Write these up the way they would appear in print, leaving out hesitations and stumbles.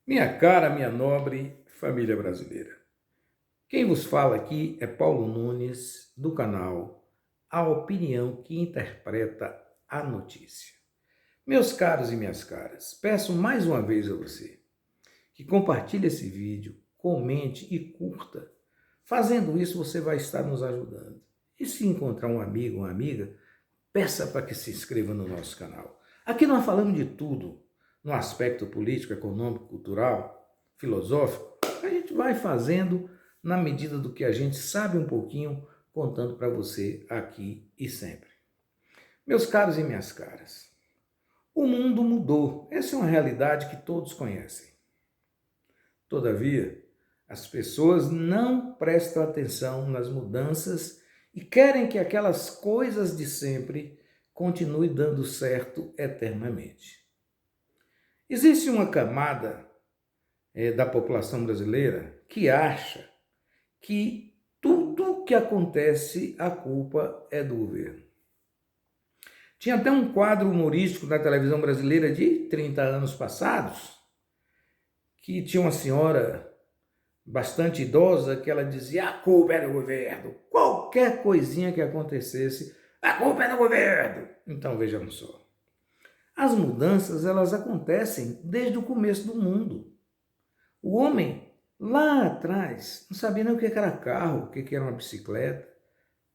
Minha cara, minha nobre família brasileira. Quem vos fala aqui é Paulo Nunes, do canal A Opinião que Interpreta a Notícia. Meus caros e minhas caras, peço mais uma vez a você que compartilhe esse vídeo, comente e curta. Fazendo isso, você vai estar nos ajudando. E se encontrar um amigo, uma amiga, peça para que se inscreva no nosso canal. Aqui nós falamos de tudo, no aspecto político, econômico, cultural, filosófico. A gente vai fazendo na medida do que a gente sabe um pouquinho, contando para você aqui e sempre. Meus caros e minhas caras, o mundo mudou. Essa é uma realidade que todos conhecem. Todavia, as pessoas não prestam atenção nas mudanças e querem que aquelas coisas de sempre continuem dando certo eternamente. Existe uma camada da população brasileira que acha que tudo que acontece, a culpa é do governo. Tinha até um quadro humorístico na televisão brasileira de 30 anos passados, que tinha uma senhora bastante idosa que ela dizia: a culpa é do governo. Qualquer coisinha que acontecesse, a culpa é do governo. Então vejam só. As mudanças, elas acontecem desde o começo do mundo. O homem, lá atrás, não sabia nem o que era carro, o que era uma bicicleta,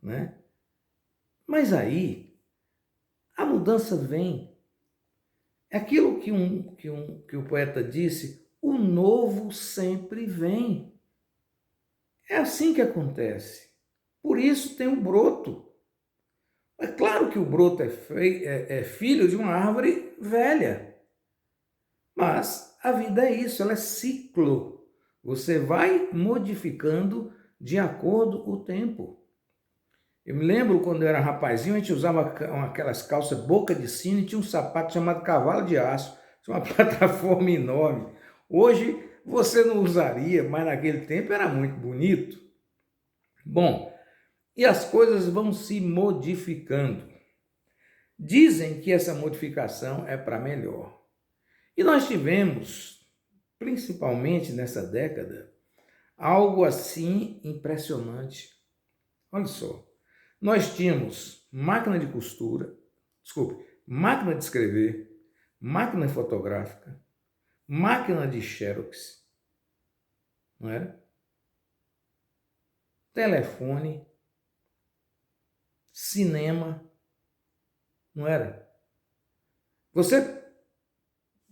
né? Mas aí, a mudança vem. É aquilo que o poeta disse: o novo sempre vem. É assim que acontece. Por isso tem um broto. É claro que o broto é filho de uma árvore velha. Mas a vida é isso, ela é ciclo. Você vai modificando de acordo com o tempo. Eu me lembro quando eu era rapazinho, a gente usava aquelas calças boca de sino e tinha um sapato chamado cavalo de aço. Tinha uma plataforma enorme. Hoje você não usaria, mas naquele tempo era muito bonito. Bom, e as coisas vão se modificando. Dizem que essa modificação é para melhor. E nós tivemos, principalmente nessa década, algo assim impressionante. Olha só, nós tínhamos máquina de costura, máquina de escrever, máquina fotográfica, máquina de xerox, não era? Telefone, cinema, não era?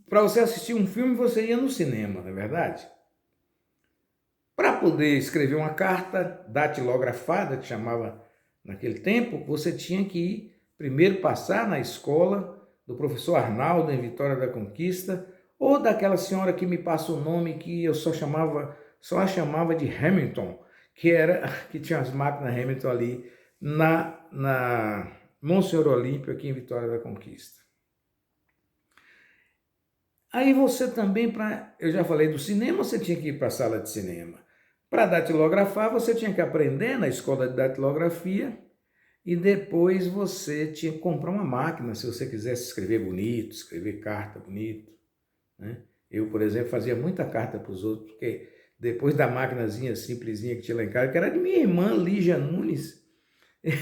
Para você assistir um filme, você ia no cinema, não é verdade? Para poder escrever uma carta datilografada, que chamava naquele tempo, você tinha que ir primeiro passar na escola do professor Arnaldo, em Vitória da Conquista, ou daquela senhora que me passa o nome que eu só a chamava de Hamilton, que tinha as máquinas Hamilton ali na Monsenhor Olímpio, aqui em Vitória da Conquista. Aí você também, eu já falei do cinema, você tinha que ir para a sala de cinema. Para datilografar, você tinha que aprender na escola de datilografia e depois você tinha que comprar uma máquina se você quisesse escrever bonito, escrever carta bonito, né? Eu, por exemplo, fazia muita carta para os outros, porque depois da maquinazinha simplesinha que tinha lá em casa, que era de minha irmã Lígia Nunes,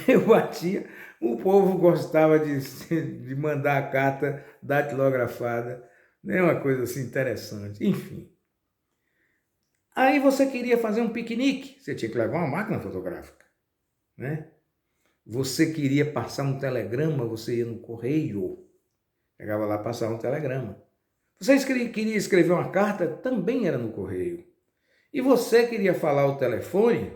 eu batia, o povo gostava de mandar a carta datilografada, né? Uma coisa assim interessante, enfim. Aí você queria fazer um piquenique, você tinha que levar uma máquina fotográfica, né? Você queria passar um telegrama, você ia no correio, pegava lá, passava um telegrama. Você queria escrever uma carta, também era no correio. E você queria falar o telefone,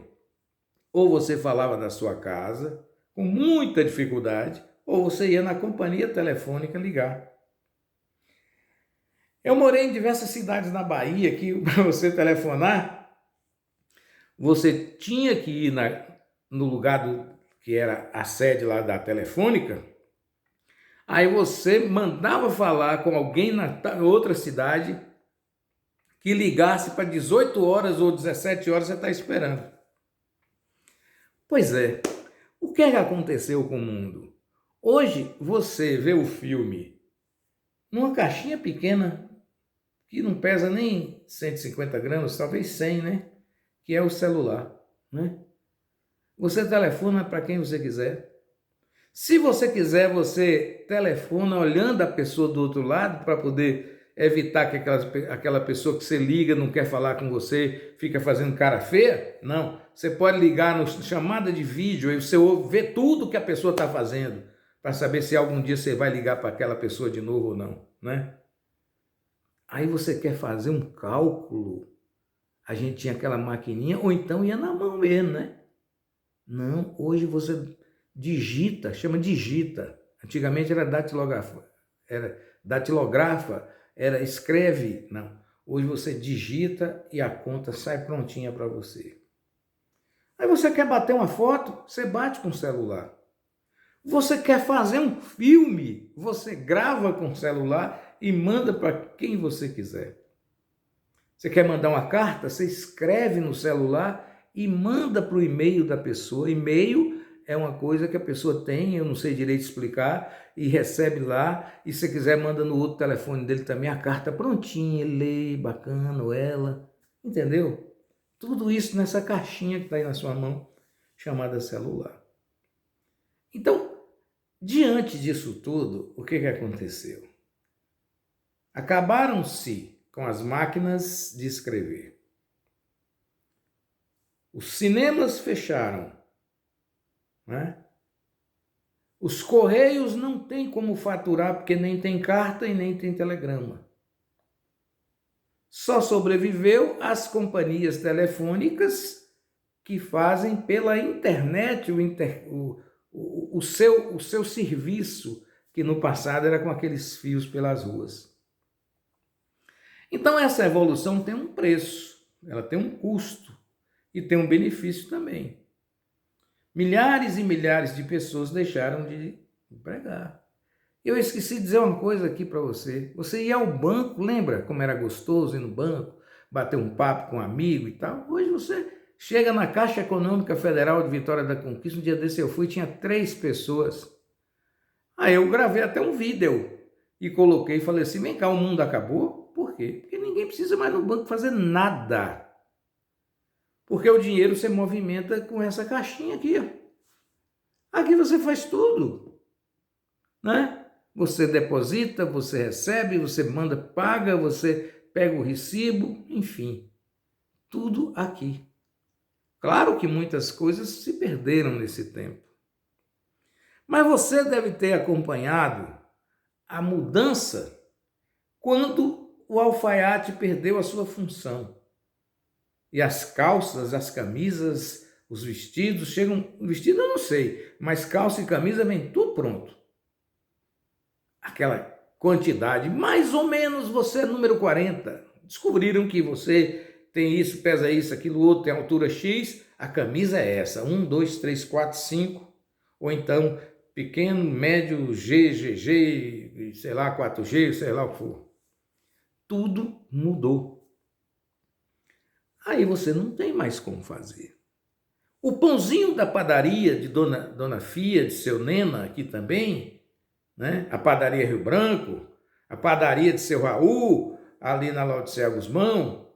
ou você falava da sua casa, com muita dificuldade, ou você ia na companhia telefônica ligar. Eu morei em diversas cidades na Bahia que para você telefonar, você tinha que ir no lugar que era a sede lá da telefônica, aí você mandava falar com alguém na outra cidade que ligasse para 18 horas ou 17 horas, você está esperando. Pois é, o que é que aconteceu com o mundo? Hoje você vê o filme numa caixinha pequena, que não pesa nem 150 gramas, talvez 100, né? Que é o celular, né? Você telefona para quem você quiser. Se você quiser, você telefona olhando a pessoa do outro lado para poder evitar que aquela pessoa que você liga não quer falar com você, fica fazendo cara feia. Não, você pode ligar no chamada de vídeo e você vê tudo que a pessoa está fazendo para saber se algum dia você vai ligar para aquela pessoa de novo ou não, né? Aí você quer fazer um cálculo, a gente tinha aquela maquininha, ou então ia na mão mesmo, né? Não, hoje você digita, chama digita. Antigamente era datilografa, era escreve. Não, hoje você digita e a conta sai prontinha para você. Aí você quer bater uma foto, você bate com o celular. Você quer fazer um filme, você grava com o celular e manda para quem você quiser. Você quer mandar uma carta, você escreve no celular e manda para o e-mail da pessoa. E-mail é uma coisa que a pessoa tem, eu não sei direito explicar, e recebe lá. E se quiser, manda no outro telefone dele também a carta prontinha, ele lê, bacana, ou ela. Entendeu? Tudo isso nessa caixinha que está aí na sua mão, chamada celular. Então, diante disso tudo, o que aconteceu? Acabaram-se com as máquinas de escrever. Os cinemas fecharam, né? Os correios não tem como faturar porque nem tem carta e nem tem telegrama. Só sobreviveu as companhias telefônicas que fazem pela internet o seu serviço, que no passado era com aqueles fios pelas ruas. Então essa evolução tem um preço, ela tem um custo e tem um benefício também. Milhares e milhares de pessoas deixaram de empregar. Eu esqueci de dizer uma coisa aqui para você. Você ia ao banco, lembra como era gostoso ir no banco, bater um papo com um amigo e tal? Hoje você chega na Caixa Econômica Federal de Vitória da Conquista, um dia desse eu fui, tinha 3 pessoas. Aí eu gravei até um vídeo e coloquei e falei assim, vem cá, o mundo acabou? Por quê? Porque ninguém precisa mais no banco fazer nada. Porque o dinheiro você movimenta com essa caixinha aqui, ó. Aqui você faz tudo, né? Você deposita, você recebe, você manda, paga, você pega o recibo, enfim, tudo aqui. Claro que muitas coisas se perderam nesse tempo. Mas você deve ter acompanhado a mudança quando o alfaiate perdeu a sua função. E as calças, as camisas, os vestidos chegam... Vestido eu não sei, mas calça e camisa vem tudo pronto. Aquela quantidade, mais ou menos você é número 40. Descobriram que você tem isso, pesa isso, aquilo outro, tem altura X, a camisa é essa, 1, 2, 3, 4, 5, ou então pequeno, médio, G, GG, sei lá, 4G, sei lá o que for. Tudo mudou. Aí você não tem mais como fazer. O pãozinho da padaria de Dona Fia, de seu Nena, aqui também, né? A padaria Rio Branco, a padaria de seu Raul, ali na Laodicea Guzmão,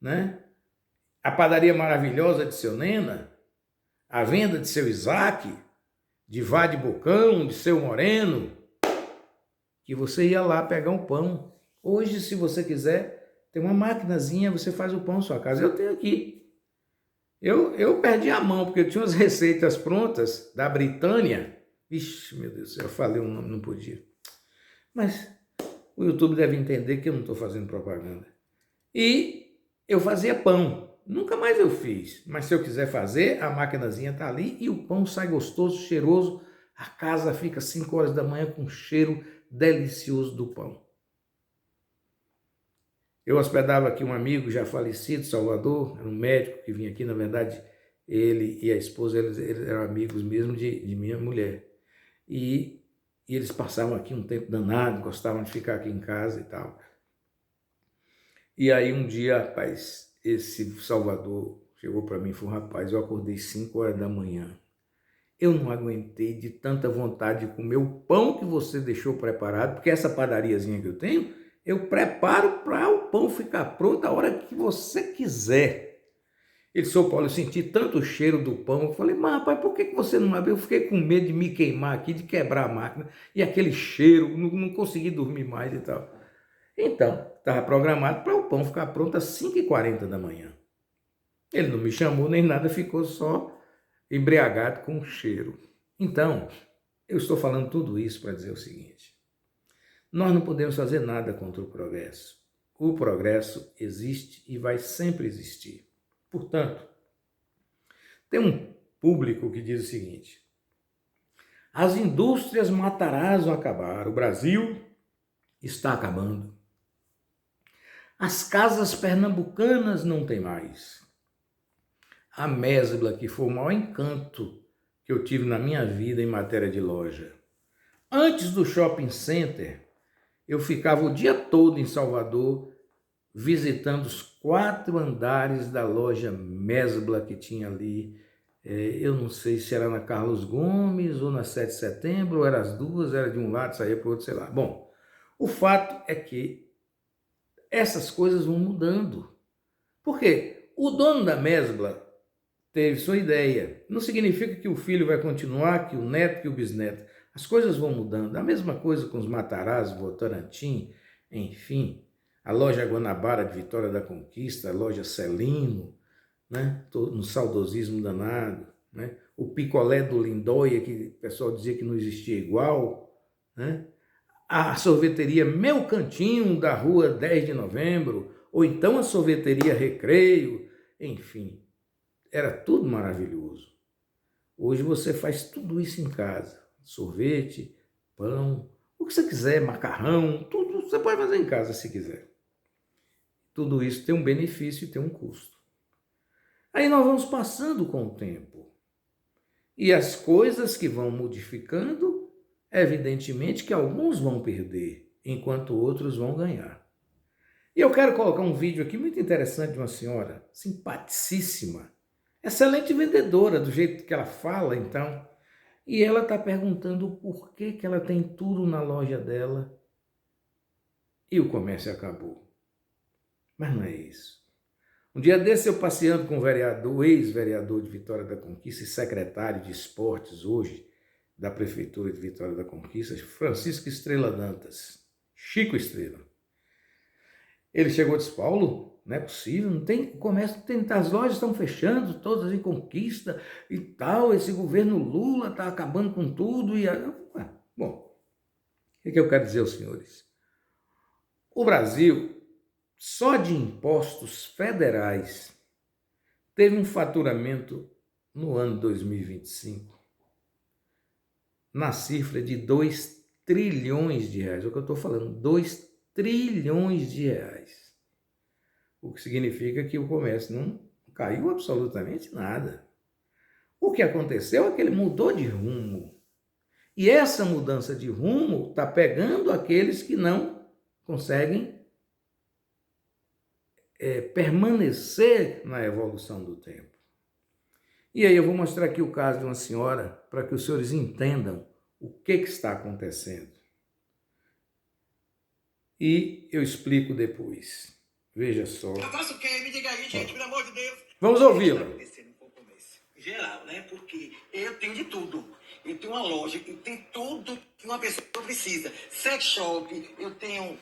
né? A padaria maravilhosa de seu Nena, a venda de seu Isaac, de Vá de Bocão, de seu Moreno, que você ia lá pegar um pão. Hoje, se você quiser, tem uma maquinazinha, você faz o pão na sua casa. Eu tenho aqui. Eu perdi a mão, porque eu tinha umas receitas prontas da Britânia. Ixi, meu Deus, eu falei um nome, não podia. Mas o YouTube deve entender que eu não estou fazendo propaganda. E eu fazia pão. Nunca mais eu fiz. Mas se eu quiser fazer, a maquinazinha está ali e o pão sai gostoso, cheiroso. A casa fica 5 horas da manhã com um cheiro delicioso do pão. Eu hospedava aqui um amigo já falecido, Salvador, era um médico que vinha aqui, na verdade, ele e a esposa, eles eram amigos mesmo de minha mulher. E eles passavam aqui um tempo danado, gostavam de ficar aqui em casa e tal. E aí um dia, rapaz, esse Salvador chegou para mim e falou, rapaz, eu acordei 5 horas da manhã. Eu não aguentei de tanta vontade de comer o pão que você deixou preparado, porque essa padariazinha que eu tenho Eu preparo para o pão ficar pronto a hora que você quiser. Ele disse, ô Paulo, eu senti tanto o cheiro do pão. Eu falei, mas rapaz, por que você não abriu? Eu fiquei com medo de me queimar aqui, de quebrar a máquina. E aquele cheiro, não consegui dormir mais e tal. Então, estava programado para o pão ficar pronto às 5h40 da manhã. Ele não me chamou nem nada, ficou só embriagado com o cheiro. Então, eu estou falando tudo isso para dizer o seguinte. Nós não podemos fazer nada contra o progresso. O progresso existe e vai sempre existir. Portanto, tem um público que diz o seguinte: as indústrias matarazzo vão acabar, o Brasil está acabando. As casas pernambucanas não tem mais. A Mesbla, que foi o maior encanto que eu tive na minha vida em matéria de loja. Antes do shopping center, eu ficava o dia todo em Salvador visitando os 4 andares da loja Mesbla que tinha ali. Eu não sei se era na Carlos Gomes ou na 7 de setembro, ou era as duas, era de um lado, saía para o outro, sei lá. Bom, o fato é que essas coisas vão mudando. Por quê? O dono da Mesbla teve sua ideia. Não significa que o filho vai continuar, que o neto, que o bisneto. As coisas vão mudando. A mesma coisa com os Matarazzo, Votorantim, enfim. A loja Guanabara de Vitória da Conquista, a loja Celino, né? No saudosismo danado. Né? O picolé do Lindóia, que o pessoal dizia que não existia igual. Né? A sorveteria Meu Cantinho, da rua 10 de novembro, ou então a sorveteria Recreio, enfim. Era tudo maravilhoso. Hoje você faz tudo isso em casa. Sorvete, pão, o que você quiser, macarrão, tudo você pode fazer em casa se quiser. Tudo isso tem um benefício e tem um custo. Aí nós vamos passando com o tempo. E as coisas que vão modificando, evidentemente que alguns vão perder, enquanto outros vão ganhar. E eu quero colocar um vídeo aqui muito interessante de uma senhora, simpaticíssima, excelente vendedora, do jeito que ela fala, então. E ela está perguntando por que ela tem tudo na loja dela e o comércio acabou. Mas não é isso. Um dia desse eu passeando com o ex-vereador de Vitória da Conquista e secretário de esportes hoje da Prefeitura de Vitória da Conquista, Francisco Estrela Dantas, Chico Estrela. Ele chegou e disse, Paulo, não é possível, não tem comércio, as lojas estão fechando, todas em Conquista e tal, esse governo Lula está acabando com tudo. Bom, o que eu quero dizer aos senhores? O Brasil, só de impostos federais, teve um faturamento no ano 2025 na cifra de 2 trilhões de reais. É o que eu estou falando, 2 trilhões de reais. O que significa que o comércio não caiu absolutamente nada. O que aconteceu é que ele mudou de rumo. E essa mudança de rumo está pegando aqueles que não conseguem permanecer na evolução do tempo. E aí eu vou mostrar aqui o caso de uma senhora para que os senhores entendam o que está acontecendo. E eu explico depois. Veja só. Eu faço o quê? Me diga aí, gente, pelo amor de Deus. Vamos ouvi-la. Em geral, né? Porque eu tenho de tudo. Eu tenho uma loja que tem tudo que uma pessoa precisa. Sex shop, eu tenho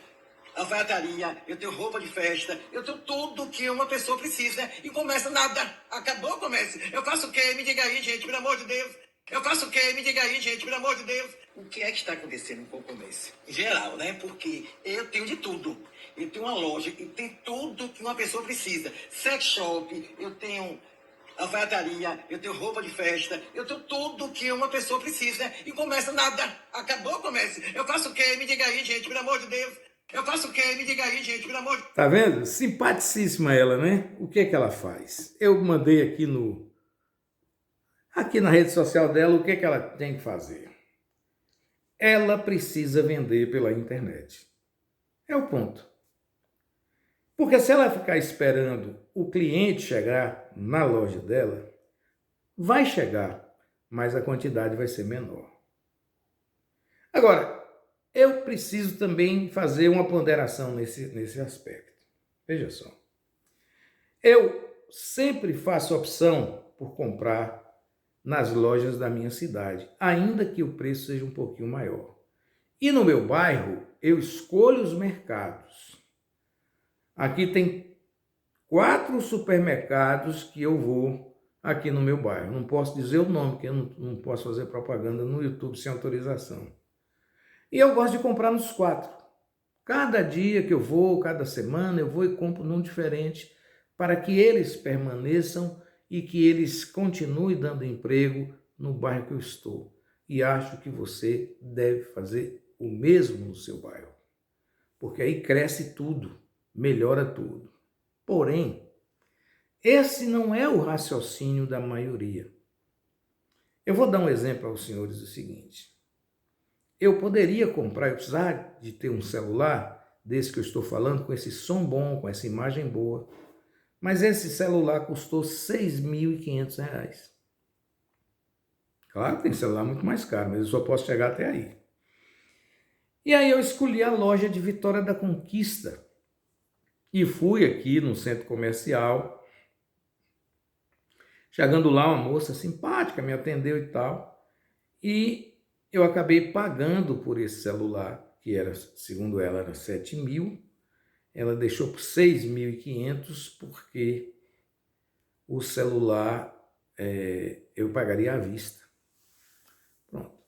alfaiataria, eu tenho roupa de festa, eu tenho tudo que uma pessoa precisa, né? E começa nada. Acabou o comércio. Eu faço o quê? Me diga aí, gente, pelo amor de Deus. Eu faço o quê? Me diga aí, gente, pelo amor de Deus. O que é que está acontecendo com o comércio? Em geral, né? Porque eu tenho de tudo. Eu tenho uma loja que tem tudo que uma pessoa precisa. Sex shop, eu tenho alfaiataria, eu tenho roupa de festa, eu tenho tudo que uma pessoa precisa, né? E começa nada. Acabou o comércio. Eu faço o quê? Me diga aí, gente, pelo amor de Deus. Eu faço o quê? Me diga aí, gente, pelo amor de Deus. Tá vendo? Simpaticíssima ela, né? O que ela faz? Eu mandei aqui na rede social dela o que ela tem que fazer. Ela precisa vender pela internet. É o ponto. Porque se ela ficar esperando o cliente chegar na loja dela, vai chegar, mas a quantidade vai ser menor. Agora, eu preciso também fazer uma ponderação nesse aspecto. Veja só. Eu sempre faço opção por comprar nas lojas da minha cidade, ainda que o preço seja um pouquinho maior. E no meu bairro, eu escolho os mercados. Aqui tem 4 supermercados que eu vou aqui no meu bairro. Não posso dizer o nome, porque eu não posso fazer propaganda no YouTube sem autorização. E eu gosto de comprar nos 4. Cada dia que eu vou, cada semana, eu vou e compro num diferente, para que eles permaneçam e que eles continuem dando emprego no bairro que eu estou. E acho que você deve fazer o mesmo no seu bairro, porque aí cresce tudo, melhora tudo. Porém, esse não é o raciocínio da maioria. Eu vou dar um exemplo aos senhores do seguinte. Eu poderia comprar, eu precisar de ter um celular desse que eu estou falando, com esse som bom, com essa imagem boa, mas esse celular custou R$ 6.500. Claro que tem celular muito mais caro, mas eu só posso chegar até aí. E aí eu escolhi a loja de Vitória da Conquista e fui aqui no centro comercial. Chegando lá, uma moça simpática me atendeu e tal, e eu acabei pagando por esse celular, que era, segundo ela, era 7.000. Ela deixou por 6.500 porque o celular eu pagaria à vista. Pronto.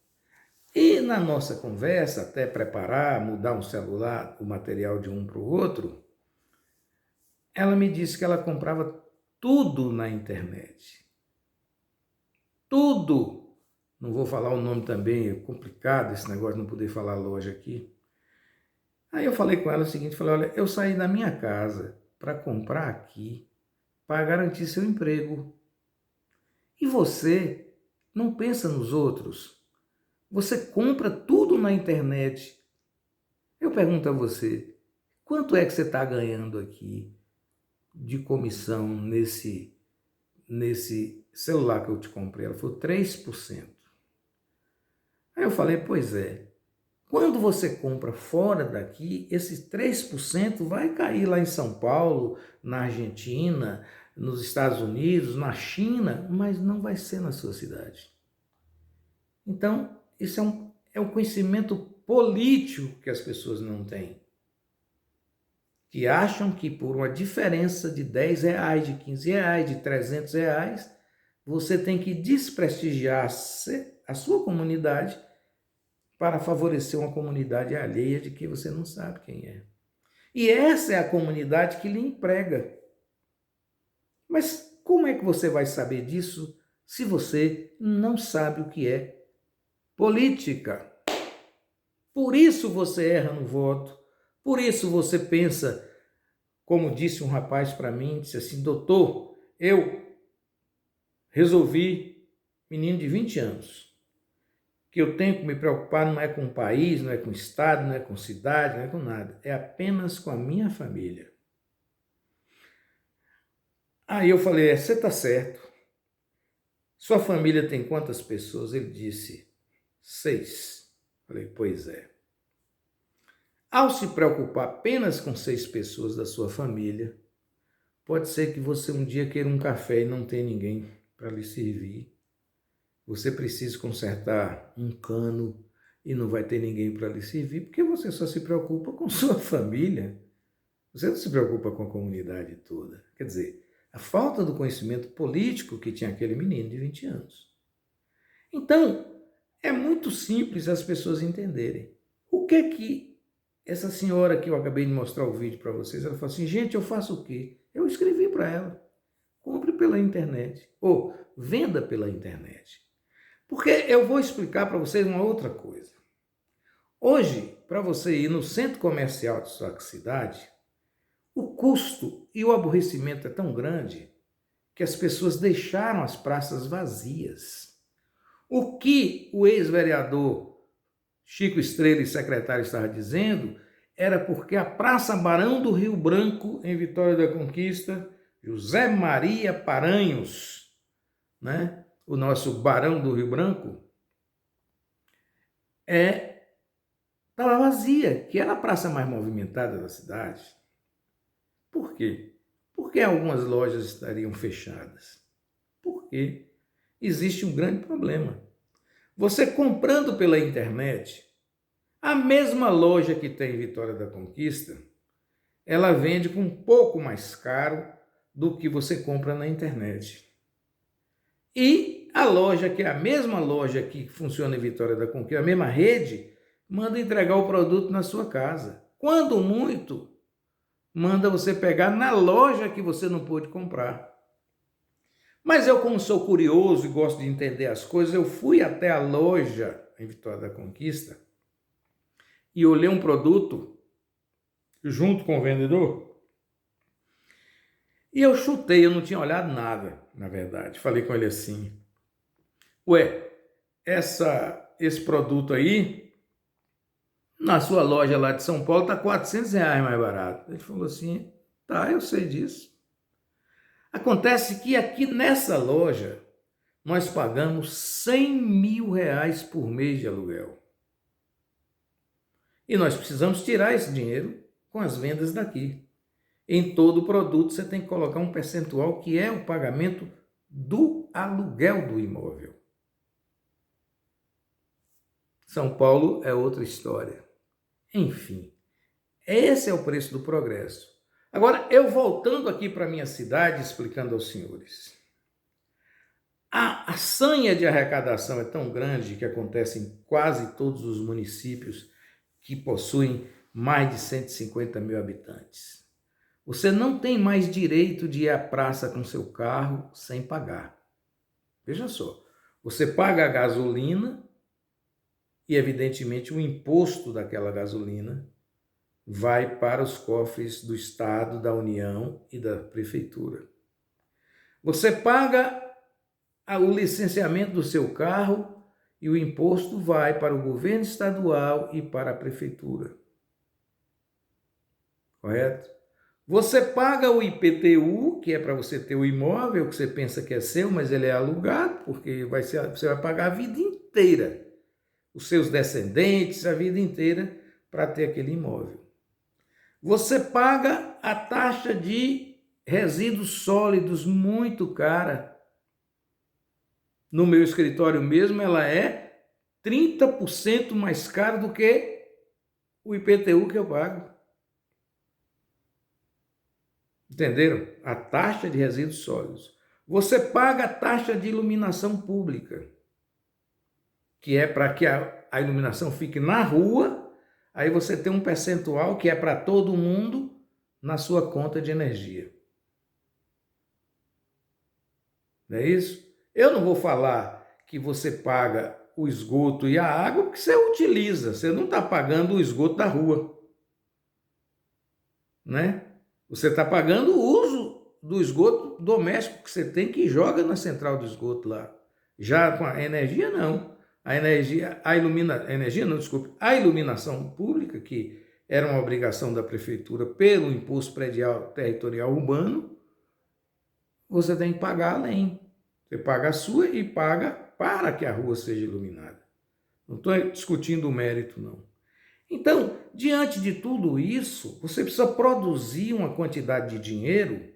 E na nossa conversa, até preparar, mudar um celular, o material de um para o outro, ela me disse que ela comprava tudo na internet. Tudo! Não vou falar o nome também, é complicado esse negócio de não poder falar loja aqui. Aí eu falei com ela o seguinte, falei, olha, eu saí da minha casa para comprar aqui, para garantir seu emprego. E você não pensa nos outros. Você compra tudo na internet. Eu pergunto a você, quanto é que você está ganhando aqui de comissão nesse celular que eu te comprei? Ela falou 3%. Aí eu falei, pois é. Quando você compra fora daqui, esses 3% vai cair lá em São Paulo, na Argentina, nos Estados Unidos, na China, mas não vai ser na sua cidade. Então, isso é um conhecimento político que as pessoas não têm. Que acham que por uma diferença de R$10, de R$15, de R$300, você tem que desprestigiar a sua comunidade para favorecer uma comunidade alheia de que você não sabe quem é. E essa é a comunidade que lhe emprega. Mas como é que você vai saber disso se você não sabe o que é política? Por isso você erra no voto, por isso você pensa, como disse um rapaz para mim, disse assim, doutor, eu resolvi, menino de 20 anos, que eu tenho que me preocupar não é com o país, não é com o estado, não é com cidade, não é com nada. É apenas com a minha família. Aí eu falei, você está certo. Sua família tem quantas pessoas? Ele disse, 6. Falei, pois é. Ao se preocupar apenas com 6 pessoas da sua família, pode ser que você um dia queira um café e não tenha ninguém para lhe servir. Você precisa consertar um cano e não vai ter ninguém para lhe servir, porque você só se preocupa com sua família. Você não se preocupa com a comunidade toda. Quer dizer, a falta do conhecimento político que tinha aquele menino de 20 anos. Então, é muito simples as pessoas entenderem. O que é que essa senhora que eu acabei de mostrar o vídeo para vocês, ela falou assim, gente, eu faço o quê? Eu escrevi para ela, compre pela internet, ou venda pela internet. Porque eu vou explicar para vocês uma outra coisa. Hoje, para você ir no centro comercial de sua cidade, o custo e o aborrecimento é tão grande que as pessoas deixaram as praças vazias. O que o ex-vereador Chico Estrela e secretário estavam dizendo era porque a Praça Barão do Rio Branco, em Vitória da Conquista, José Maria Paranhos, né? O nosso Barão do Rio Branco, é estava vazia, que era a praça mais movimentada da cidade. Por quê? Porque algumas lojas estariam fechadas. Por quê? Existe um grande problema. Você comprando pela internet, a mesma loja que tem em Vitória da Conquista, ela vende com um pouco mais caro do que você compra na internet. E a loja, que é a mesma loja que funciona em Vitória da Conquista, a mesma rede, manda entregar o produto na sua casa. Quando muito, manda você pegar na loja que você não pôde comprar. Mas eu, como sou curioso e gosto de entender as coisas, eu fui até a loja em Vitória da Conquista e olhei um produto junto com o vendedor. E eu chutei, eu não tinha olhado nada, na verdade. Falei com ele assim: ué, esse produto aí, na sua loja lá de São Paulo, tá R$ 400 mais barato. Ele falou assim: tá, eu sei disso. Acontece que aqui nessa loja, nós pagamos R$ 100 mil por mês de aluguel. E nós precisamos tirar esse dinheiro com as vendas daqui. Em todo produto você tem que colocar um percentual que é o pagamento do aluguel do imóvel. São Paulo é outra história. Enfim, esse é o preço do progresso. Agora, eu voltando aqui para a minha cidade, explicando aos senhores. A sanha de arrecadação é tão grande que acontece em quase todos os municípios que possuem mais de 150 mil habitantes. Você não tem mais direito de ir à praça com seu carro sem pagar. Veja só, você paga a gasolina e, evidentemente, o imposto daquela gasolina vai para os cofres do Estado, da União e da Prefeitura. Você paga o licenciamento do seu carro e o imposto vai para o governo estadual e para a Prefeitura. Correto? Você paga o IPTU, que é para você ter o imóvel que você pensa que é seu, mas ele é alugado, porque você vai pagar a vida inteira. Os seus descendentes, a vida inteira, para ter aquele imóvel. Você paga a taxa de resíduos sólidos muito cara. No meu escritório mesmo, ela é 30% mais cara do que o IPTU que eu pago. Entenderam? A taxa de resíduos sólidos. Você paga a taxa de iluminação pública, que é para que a iluminação fique na rua. Aí você tem um percentual que é para todo mundo na sua conta de energia. Não é isso? Eu não vou falar que você paga o esgoto e a água porque você utiliza. Você não está pagando o esgoto da rua, né? Você está pagando o uso do esgoto doméstico que você tem, que joga na central do esgoto lá. Já com a energia, não. A iluminação pública, que era uma obrigação da prefeitura pelo imposto predial territorial urbano, você tem que pagar além. Você paga a sua e paga para que a rua seja iluminada. Não estou discutindo o mérito, não. Então, diante de tudo isso, você precisa produzir uma quantidade de dinheiro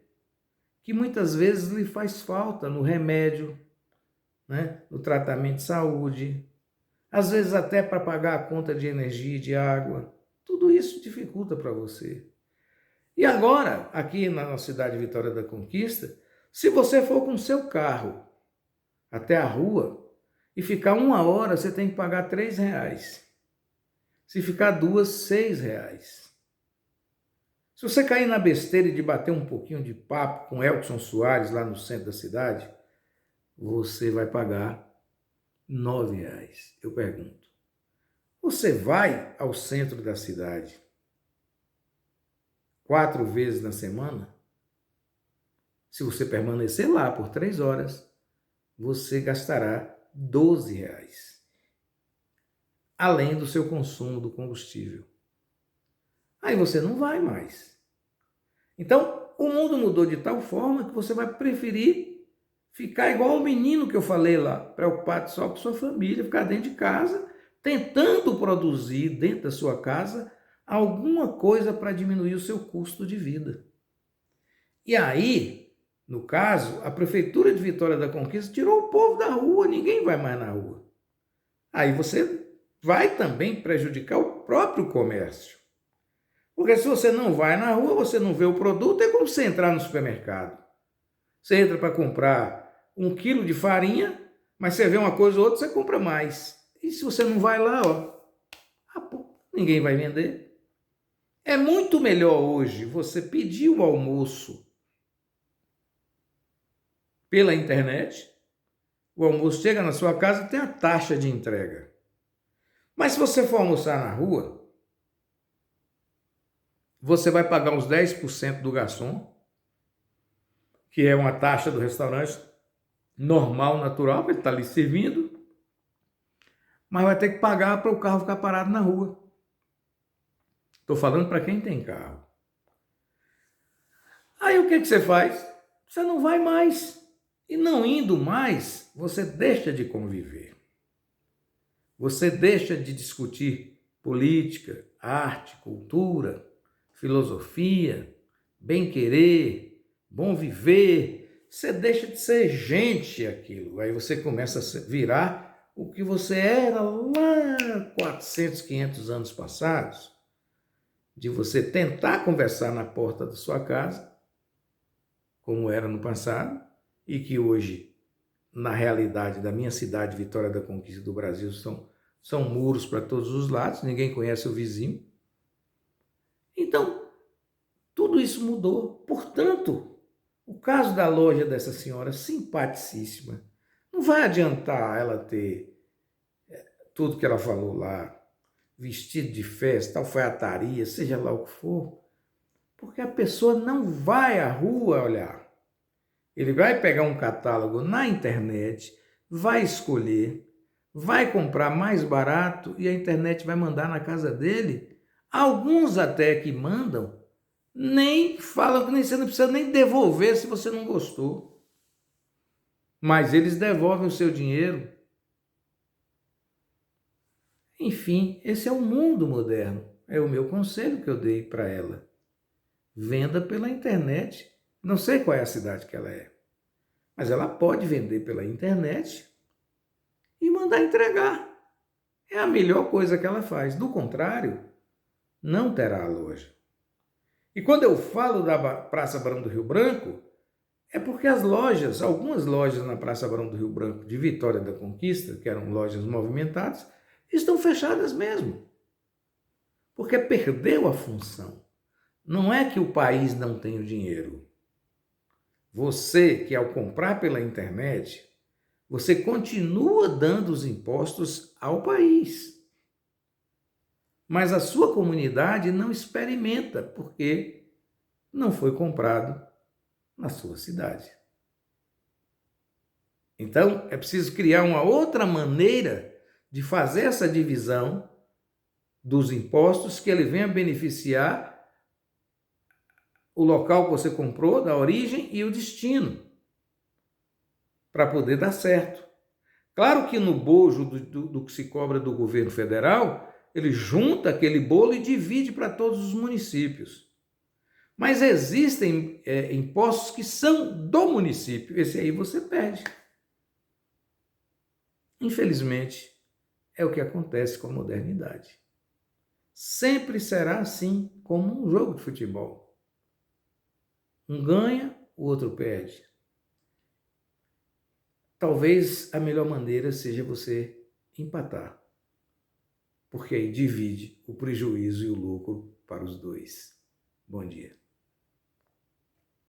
que muitas vezes lhe faz falta no remédio, né? No tratamento de saúde, às vezes até para pagar a conta de energia e de água. Tudo isso dificulta para você. E agora, aqui na nossa cidade de Vitória da Conquista, se você for com o seu carro até a rua e ficar 1 hora, você tem que pagar R$3. Se ficar 2, R$6. Se você cair na besteira de bater um pouquinho de papo com Elkson Soares lá no centro da cidade, você vai pagar R$9. Eu pergunto, você vai ao centro da cidade 4 vezes na semana? Se você permanecer lá por 3 horas, você gastará R$12, além do seu consumo do combustível. Aí você não vai mais. Então, o mundo mudou de tal forma que você vai preferir ficar igual o menino que eu falei lá, preocupado só com sua família, ficar dentro de casa, tentando produzir dentro da sua casa alguma coisa para diminuir o seu custo de vida. E aí, no caso, a Prefeitura de Vitória da Conquista tirou o povo da rua, ninguém vai mais na rua. Aí você vai também prejudicar o próprio comércio. Porque se você não vai na rua, você não vê o produto, é como você entrar no supermercado. Você entra para comprar 1 quilo de farinha, mas você vê uma coisa ou outra, você compra mais. E se você não vai lá, ninguém vai vender. É muito melhor hoje você pedir o almoço pela internet, o almoço chega na sua casa, tem a taxa de entrega. Mas se você for almoçar na rua, você vai pagar uns 10% do garçom, que é uma taxa do restaurante normal, natural, que ele está ali servindo, mas vai ter que pagar para o carro ficar parado na rua. Estou falando para quem tem carro. Aí o que você faz? Você não vai mais. E não indo mais, você deixa de conviver. Você deixa de discutir política, arte, cultura, filosofia, bem-querer, bom viver. Você deixa de ser gente aquilo. Aí você começa a virar o que você era lá 400, 500 anos passados, de você tentar conversar na porta da sua casa, como era no passado, e que hoje, na realidade da minha cidade, Vitória da Conquista do Brasil, são muros para todos os lados, ninguém conhece o vizinho. Então, tudo isso mudou. Portanto, o caso da loja dessa senhora, simpaticíssima, não vai adiantar ela ter tudo que ela falou lá, vestido de festa, alfaiataria, seja lá o que for, porque a pessoa não vai à rua olhar. Ele vai pegar um catálogo na internet, vai escolher, vai comprar mais barato e a internet vai mandar na casa dele. Alguns até que mandam, nem falam que você não precisa nem devolver se você não gostou. Mas eles devolvem o seu dinheiro. Enfim, esse é o mundo moderno. É o meu conselho que eu dei para ela. Venda pela internet. Não sei qual é a cidade que ela é, mas ela pode vender pela internet e mandar entregar. É a melhor coisa que ela faz. Do contrário, não terá a loja. E quando eu falo da Praça Barão do Rio Branco, é porque as lojas, algumas lojas na Praça Barão do Rio Branco de Vitória da Conquista, que eram lojas movimentadas, estão fechadas mesmo. Porque perdeu a função. Não é que o país não tem o dinheiro. Você que ao comprar pela internet, você continua dando os impostos ao país. Mas a sua comunidade não experimenta, porque não foi comprado na sua cidade. Então, é preciso criar uma outra maneira de fazer essa divisão dos impostos que ele venha beneficiar o local que você comprou, da origem e o destino, para poder dar certo. Claro que no bojo do que se cobra do governo federal, ele junta aquele bolo e divide para todos os municípios. Mas existem impostos que são do município, esse aí você perde. Infelizmente, é o que acontece com a modernidade. Sempre será assim, como um jogo de futebol. Um ganha, o outro perde. Talvez a melhor maneira seja você empatar, porque aí divide o prejuízo e o lucro para os dois. Bom dia.